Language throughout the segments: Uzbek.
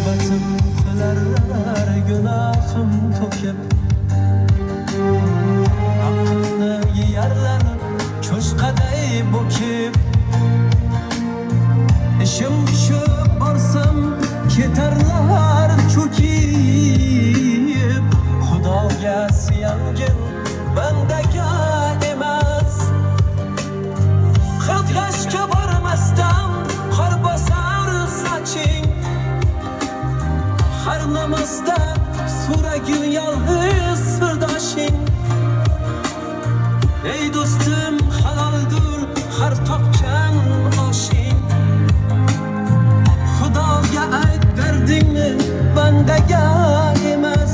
Tövbetim qilar gunohim to'kib, aqlni yeyarlar cho'chqaday bo'kib. Ishim tushib borsam ketarlar cho'kib. Xudoga suyangin bandaga emas, qatnashga bormasdan qor bosar soching. Har namozda so'ragin yolg'iz sirdoshing. Ey do'stim, haloldir har topgan oshing. Xudoga ayt dardingni bandaga emas,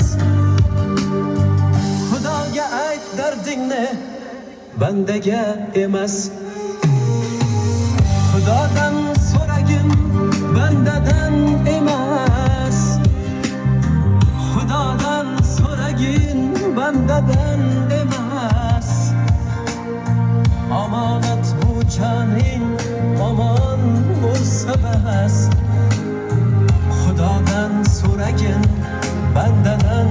Xudoga ayt dardingni bandaga emas. Xudodan so'ragin bandadan emas, Xudodan so'ragin bandadan emas. Omonat bu joning omon bo'lsa bas, Xudodan so'ragin bandadan